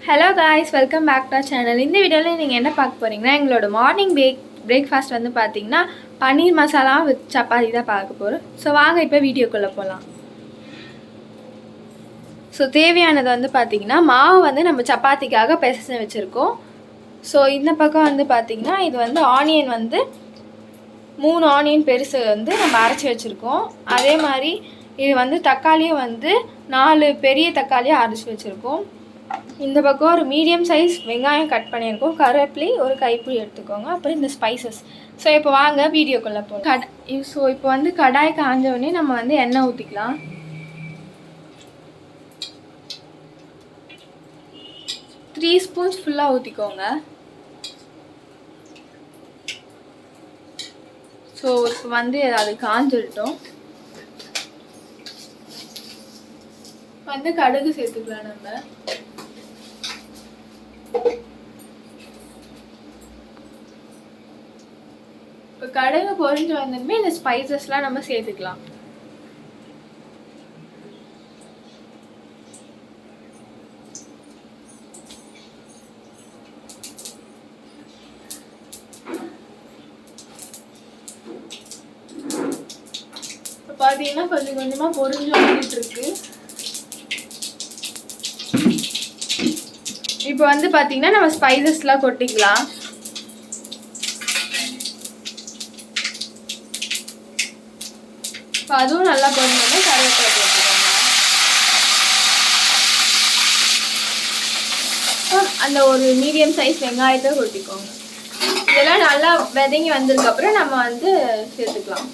Hello guys, welcome back to our channel. இந்த வீடியோவில் நீங்கள் என்ன பார்க்க போகிறீங்கன்னா, எங்களோட மார்னிங் பிரேக்ஃபாஸ்ட் வந்து பார்த்தீங்கன்னா பன்னீர் மசாலா வித் சப்பாத்தி தான் பார்க்க போகிறோம். ஸோ வாங்க இப்போ வீடியோக்குள்ளே போகலாம். ஸோ தேவையானது வந்து பார்த்திங்கன்னா, மாவு வந்து நம்ம சப்பாத்திக்காக பிசைஞ்சு வச்சுருக்கோம். ஸோ இந்த பக்கம் வந்து பார்த்திங்கன்னா, இது வந்து ஆனியன் வந்து 3 ஆனியன் பெருசு வந்து நம்ம அரைச்சி வச்சுருக்கோம். அதே மாதிரி இது வந்து தக்காளியும் வந்து 4 பெரிய தக்காளியும் அரைச்சி வச்சுருக்கோம். இந்த பக்கம் ஒரு மீடியம் சைஸ் வெங்காயம் கட் பண்ணியிருக்கோம். கருவேப்பிலை ஒரு கைப்பிடி எடுத்துக்கோங்க. அப்புறம் இந்த ஸ்பைசஸ். ஸோ இப்போ வாங்க வீடியோக்குள்ளே போகலாம். ஸோ இப்போ வந்து கடாய் காஞ்ச உடனே நம்ம வந்து எண்ணெய் ஊற்றிக்கலாம். த்ரீ ஸ்பூன்ஸ் ஃபுல்லாக ஊற்றிக்கோங்க. ஸோ இப்போ வந்து அது காஞ்சிட்டோம். வந்து கடுகு சேர்த்துக்கலாம். நம்ம இப்போ கடுகு பொரிஞ்சு வந்ததுமே இந்த ஸ்பைசஸ்லாம் நம்ம சேர்த்துக்கலாம். இப்போ பார்த்தீங்கன்னா கொஞ்சம் கொஞ்சமாக பொரிஞ்சு வந்துட்டு இருக்கு. இப்போ வந்து பார்த்தீங்கன்னா நம்ம ஸ்பைசஸ்லாம் கொட்டிக்கலாம். இப்போ அதுவும் நல்லா பொரிஞ்சோடனே கருவேப்பிலை போட்டுக்கோங்க. அந்த ஒரு மீடியம் சைஸ் வெங்காயத்தை கொட்டிக்கோங்க. இதெல்லாம் நல்லா வதங்கி வந்ததுக்கப்புறம் நம்ம வந்து சேர்த்துக்கலாம்.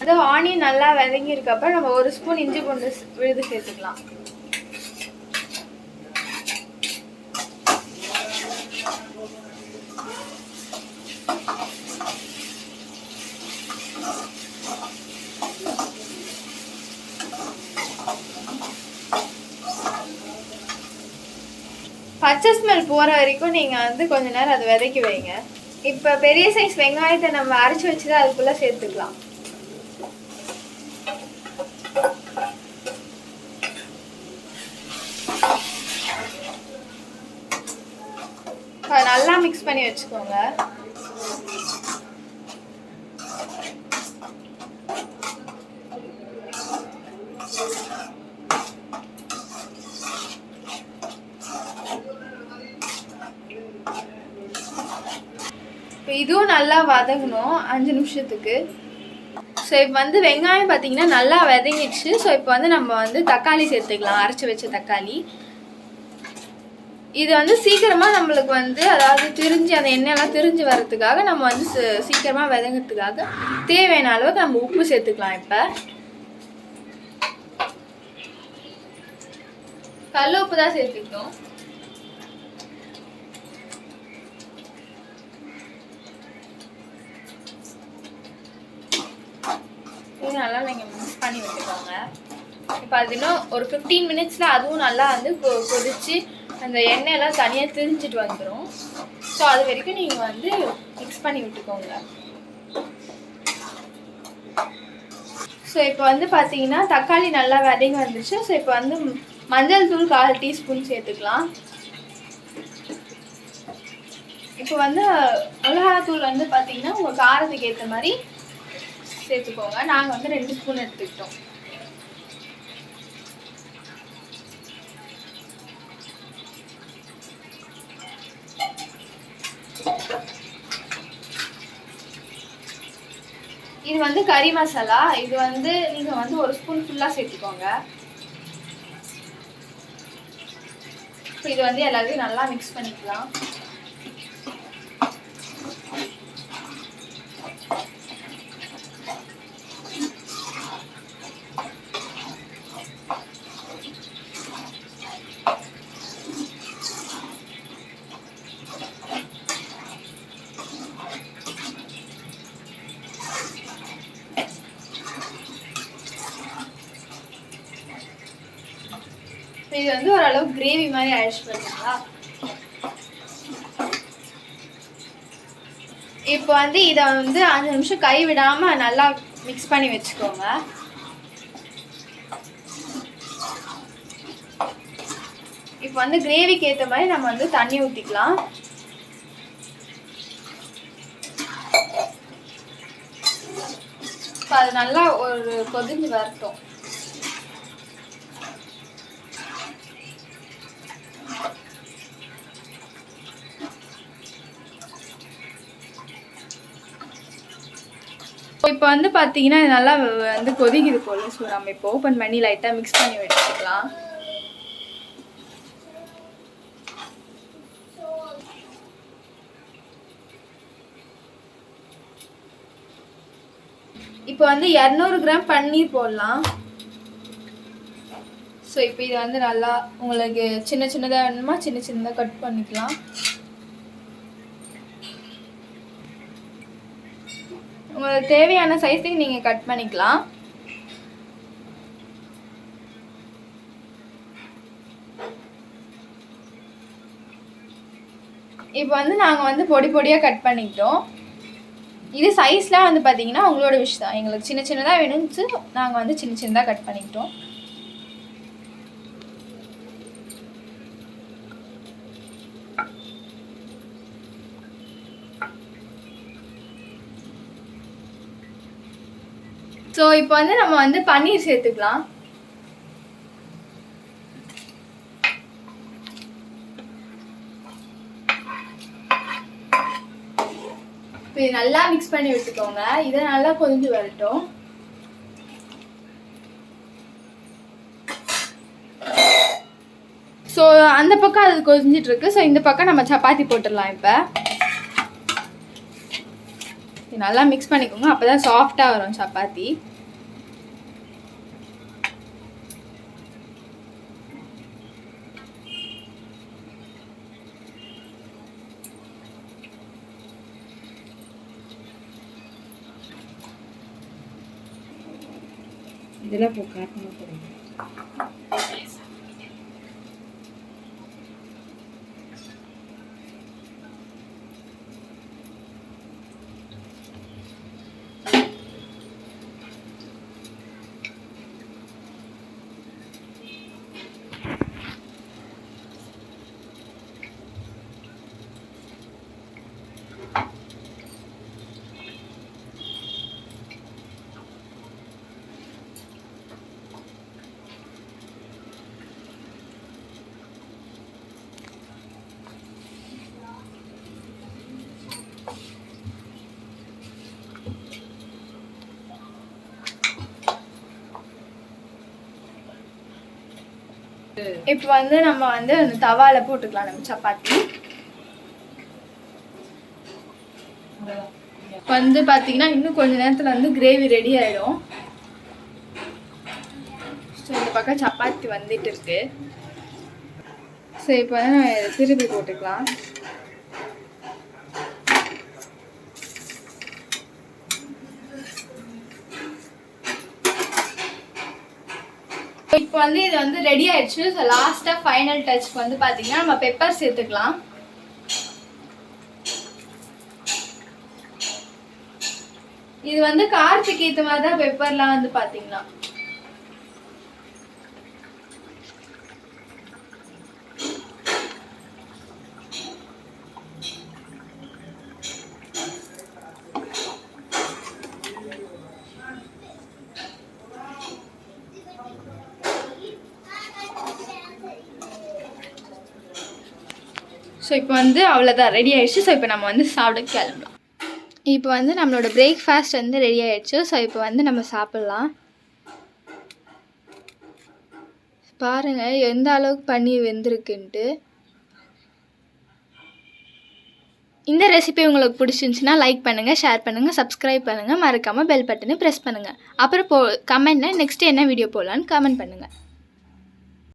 அது ஆனியன் நல்லா வதங்கியிருக்கப்ப நம்ம 1 ஸ்பூன் இஞ்சி பூண்டு விழுது சேர்த்துக்கலாம். பச்சை ஸ்மெல் போகிற வரைக்கும் நீங்கள் வந்து கொஞ்ச நேரம் அதை வதக்கி வைங்க. இப்போ பெரிய சைஸ் வெங்காயத்தை நம்ம அரைச்சி வச்சுட்டு அதுக்குள்ளே சேர்த்துக்கலாம். நல்லா மிக்ஸ் பண்ணி வச்சுக்கோங்க. இப்போ இதுவும் நல்லா வதங்கணும் 5 நிமிஷத்துக்கு. ஸோ இப்போ வந்து வெங்காயம் பார்த்தீங்கன்னா நல்லா வதங்கிடுச்சு. ஸோ இப்போ வந்து நம்ம வந்து தக்காளி சேர்த்துக்கலாம். அரைச்சி வச்ச தக்காளி. இது வந்து சீக்கிரமாக நம்மளுக்கு வந்து அதாவது திரிஞ்சு அந்த எண்ணெயெல்லாம் திரிஞ்சு வர்றதுக்காக நம்ம வந்து சீக்கிரமாக வதங்கிறதுக்காக தேவையான அளவுக்கு நம்ம உப்பு சேர்த்துக்கலாம். இப்போ கல் உப்பு தான் சேர்த்துக்கிட்டோம். இது நல்லா நீங்கள் மிக்ஸ் பண்ணி வச்சுக்கோங்க. இப்போ அது இன்னும் ஒரு 15 மினிட்ஸில் அதுவும் நல்லா வந்து கொதிச்சு அந்த எண்ணெயெல்லாம் தனியாக திரிஞ்சிட்டு வந்துடும். ஸோ அது வரைக்கும் நீங்கள் வந்து மிக்ஸ் பண்ணி விட்டுக்கோங்க. ஸோ இப்போ வந்து பார்த்தீங்கன்னா தக்காளி நல்லா வதங்கி வந்துருச்சு. ஸோ இப்போ வந்து மஞ்சள் தூள் 1/4 டீஸ்பூன் சேர்த்துக்கலாம். இப்போ வந்து மிளகாத்தூள் வந்து பார்த்தீங்கன்னா உங்கள் காரத்துக்கு ஏற்ற மாதிரி சேர்த்துக்கோங்க. நாங்கள் வந்து 2 ஸ்பூன் எடுத்துக்கிட்டோம். இது வந்து கறி மசாலா. இது வந்து நீங்கள் வந்து 1 ஸ்பூன் ஃபுல்லாக சேர்த்துக்கோங்க. இது வந்து எல்லாத்தையும் நல்லா மிக்ஸ் பண்ணிக்கலாம். இது வந்து ஓரளவு கிரேவி மாதிரி ஆயிடுச்சு பார்த்தீங்களா. இப்போ வந்து இதை வந்து 5 நிமிஷம் கை விடாமல் நல்லா மிக்ஸ் பண்ணி வச்சுக்கோங்க. இப்போ வந்து கிரேவிக்கு ஏற்ற மாதிரி நம்ம வந்து தண்ணி ஊற்றிக்கலாம். இப்போ அது நல்லா ஒரு கொதிஞ்சு வரட்டும். இப்போ வந்து பார்த்தீங்கன்னா நல்லா வந்து கொதிக்குது போல். ஸோ நம்ம இப்போ ஓப்பன் பண்ணி லைட்டாக மிக்ஸ் பண்ணி வச்சுக்கலாம். இப்போ வந்து 200 கிராம் பன்னீர் போடலாம். ஸோ இப்போ இது வந்து நல்லா உங்களுக்கு சின்ன சின்னதாக வேணுமா சின்ன சின்னதாக கட் பண்ணிக்கலாம். உங்களுக்கு தேவையான சைஸுக்கு நீங்கள் கட் பண்ணிக்கலாம். இப்போ வந்து நாங்கள் வந்து பொடி பொடியாக கட் பண்ணிக்கிட்டோம். இது சைஸ்லாம் வந்து பார்த்தீங்கன்னா உங்களோட விஷ் தான். எங்களுக்கு சின்ன சின்னதாக வேணும்னு நாங்கள் வந்து சின்ன சின்னதாக கட் பண்ணிக்கிட்டோம். ஸோ இப்போ வந்து நம்ம வந்து பன்னீர் சேர்த்துக்கலாம். இப்போ இது நல்லா மிக்ஸ் பண்ணி விட்டுக்கோங்க. இதை நல்லா கொதிஞ்சு வரட்டும். ஸோ அந்த பக்கம் அது கொதிஞ்சிட்டு இருக்கு. ஸோ இந்த பக்கம் நம்ம சப்பாத்தி போட்டுடலாம். இப்போ நல்லா மிக்ஸ் பண்ணிக்கோங்க. அப்போ தான் சாஃப்டாக வரும் சப்பாத்தி. இதெல்லாம் இப்போ காட்டணும். இப்போ வந்து நம்ம வந்து அந்த தவால போட்டுக்கலாம் நம்ம சப்பாத்தி. வந்து பார்த்தீங்கன்னா இன்னும் கொஞ்ச நேரத்தில் வந்து கிரேவி ரெடி ஆகிடும். ஸோ இந்த பக்கம் சப்பாத்தி வந்துட்டு இருக்கு. ஸோ இப்போ வந்து நம்ம திருப்பி போட்டுக்கலாம். இப்போ வந்து இது வந்து ரெடி ஆயிடுச்சு. ஸோ லாஸ்ட்டாக ஃபைனல் டச் வந்து பார்த்தீங்கன்னா நம்ம பெப்பர் சேர்த்துக்கலாம். இது வந்து காரத்துக்கு ஏற்ற மாதிரி தான் பெப்பர்லாம் வந்து பார்த்தீங்கன்னா. ஸோ இப்போ வந்து அவ்வளோதான் ரெடி ஆயிடுச்சு. ஸோ இப்போ நம்ம வந்து சாப்பிட கிளம்பலாம். இப்போ வந்து நம்மளோட பிரேக்ஃபாஸ்ட் வந்து ரெடி ஆயிடுச்சு. ஸோ இப்போ வந்து நம்ம சாப்பிட்லாம். பாருங்கள் எந்த அளவுக்கு பன்னீர் வெந்திருக்குன்ட்டு. இந்த ரெசிபி உங்களுக்கு பிடிச்சிருந்துச்சுன்னா லைக் பண்ணுங்கள், ஷேர் பண்ணுங்கள், சப்ஸ்கிரைப் பண்ணுங்கள், மறக்காமல் பெல் பட்டனை ப்ரெஸ் பண்ணுங்கள். அப்புறம் கமெண்ட்டில் நெக்ஸ்ட்டு என்ன வீடியோ போடலான்னு கமெண்ட் பண்ணுங்கள்.